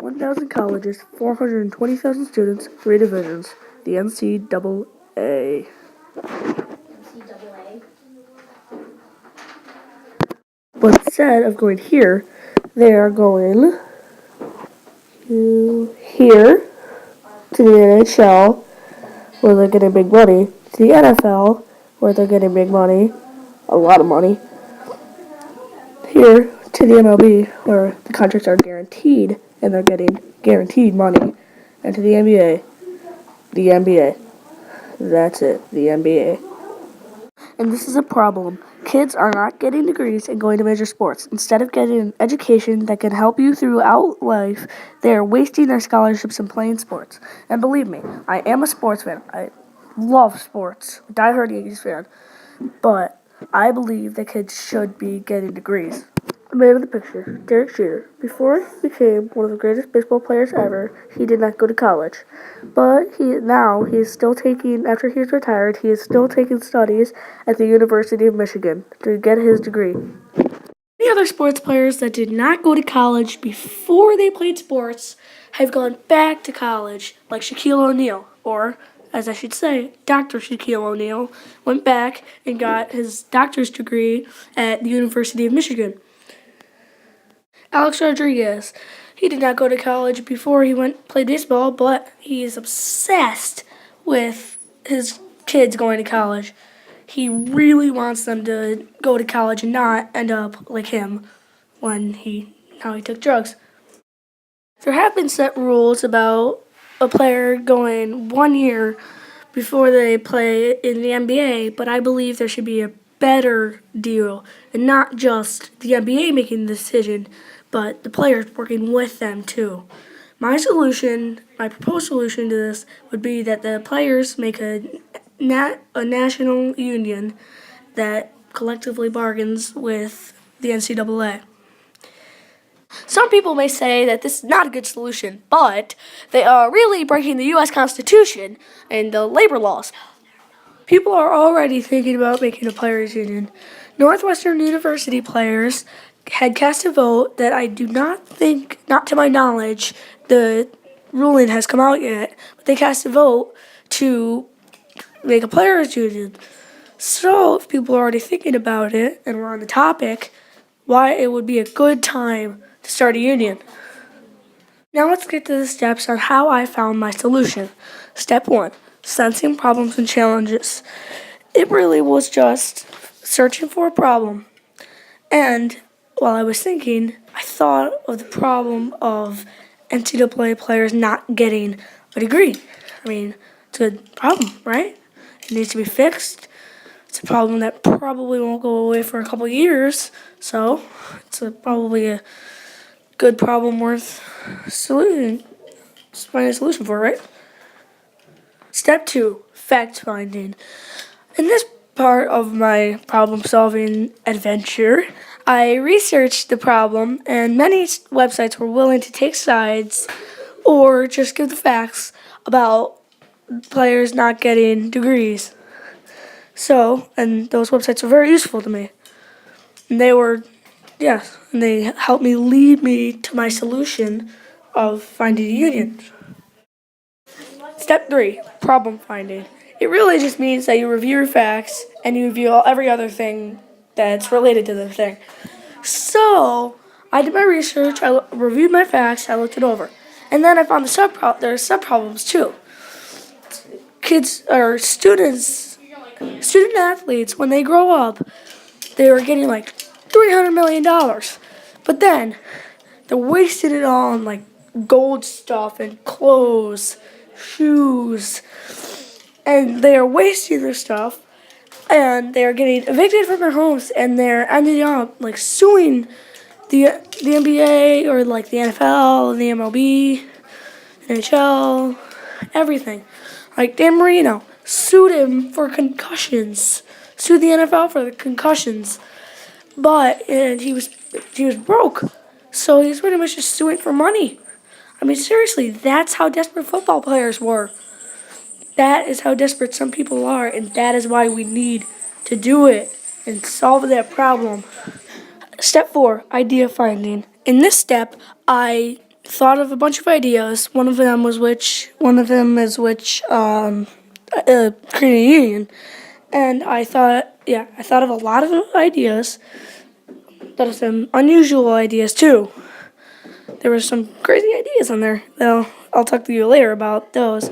1,000 colleges, 420,000 students, 3 divisions, the NCAA. But instead of going here, they are going to here, to the NHL, where they're getting big money, to the NFL, where they're getting big money, a lot of money, here to the MLB, where the contracts are guaranteed, and they're getting guaranteed money, and to the NBA, the NBA. That's it, the NBA. And this is a problem. Kids are not getting degrees and going to major sports. Instead of getting an education that can help you throughout life, they are wasting their scholarships and playing sports. And believe me, I am a sports fan. I love sports. Diehard Yankees fan. But I believe that kids should be getting degrees. The man in the picture, Derek Jeter. Before he became one of the greatest baseball players ever, he did not go to college. But he is still taking, after he's retired, he is still taking studies at the University of Michigan to get his degree. Many other sports players that did not go to college before they played sports have gone back to college, like Shaquille O'Neal, or, as I should say, Dr. Shaquille O'Neal, went back and got his doctor's degree at the University of Michigan. Alex Rodriguez, he did not go to college before he played baseball, but he is obsessed with his kids going to college. He really wants them to go to college and not end up like him how he took drugs. There have been set rules about a player going 1 year before they play in the NBA, but I believe there should be a better deal, and not just the NBA making the decision, but the players working with them too. My proposed solution to this would be that the players make a national union that collectively bargains with the NCAA. Some people may say that this is not a good solution, but they are really breaking the U.S. Constitution and the labor laws. People are already thinking about making a players' union. Northwestern University players had cast a vote that I do not think, not to my knowledge, the ruling has come out yet, but they cast a vote to make a players' union. So, if people are already thinking about it and we're on the topic, why it would be a good time to start a union. Now let's get to the steps on how I found my solution. Step 1, sensing problems and challenges. It really was just searching for a problem. And while I was thinking, I thought of the problem of NCAA players not getting a degree. I mean, it's a problem, right? It needs to be fixed. It's a problem that probably won't go away for a couple years, so it's probably a good problem worth finding a solution for, right? Step 2, fact finding. In this part of my problem-solving adventure, I researched the problem, and many websites were willing to take sides or just give the facts about players not getting degrees. And those websites were very useful to me. And they helped me lead me to my solution of finding a union. Step 3, problem finding. It really just means that you review your facts and you review every other thing that's related to the thing. So, I did my research, I reviewed my facts, I looked it over. And then I found there are sub-problems too. Student athletes, when they grow up, they were getting like $300 million. But then, they're wasting it all on like gold stuff and clothes, shoes, and they are wasting their stuff, and they are getting evicted from their homes, and they're ending up like suing the NBA or like the NFL, the MLB, NHL, everything. Like Dan Marino sued him for concussions, sued the NFL for the concussions, and he was broke, so he's pretty much just suing for money. I mean, seriously, that's how desperate football players were. That is how desperate some people are, and that is why we need to do it and solve that problem. Step 4, idea finding. In this step, I thought of a bunch of ideas. One of them is creating a union. And I thought of a lot of ideas. Thought of some unusual ideas too. There were some crazy ideas on there. I'll talk to you later about those.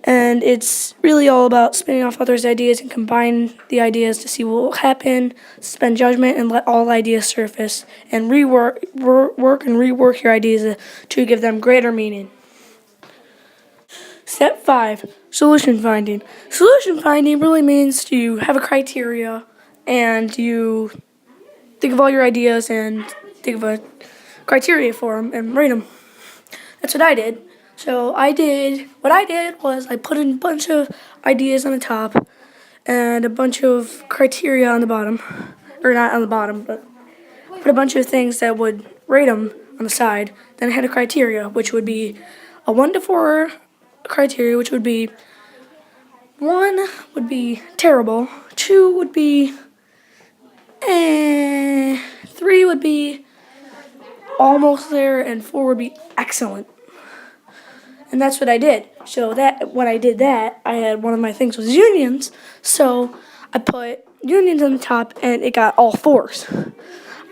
And it's really all about spinning off others' ideas and combine the ideas to see what will happen, suspend judgment, and let all ideas surface, and work and rework your ideas to give them greater meaning. Step 5, solution finding. Solution finding really means you have a criteria and you think of all your ideas and think of a criteria for them and rate them. That's what I did. What I did was I put in a bunch of ideas on the top and a bunch of criteria on the bottom. Or not on the bottom, but put a bunch of things that would rate them on the side. Then I had a criteria, which would be a 1 to 4 criteria, which would be 1 would be terrible, 2 would be 3 would be almost there, and 4 would be excellent. And that's what I did. So that when I did that, I had one of my things was unions. So I put unions on the top, and it got all 4s.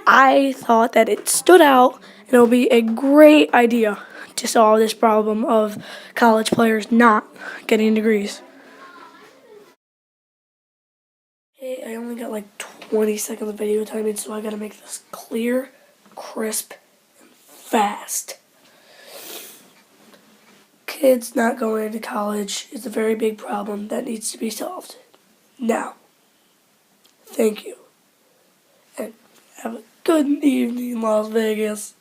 I thought that it stood out, and it would be a great idea to solve this problem of college players not getting degrees. Hey, I only got like 20 seconds of video time, so I gotta make this clear, crisp, and fast. Kids not going to college is a very big problem that needs to be solved now. Thank you, and have a good evening, Las Vegas.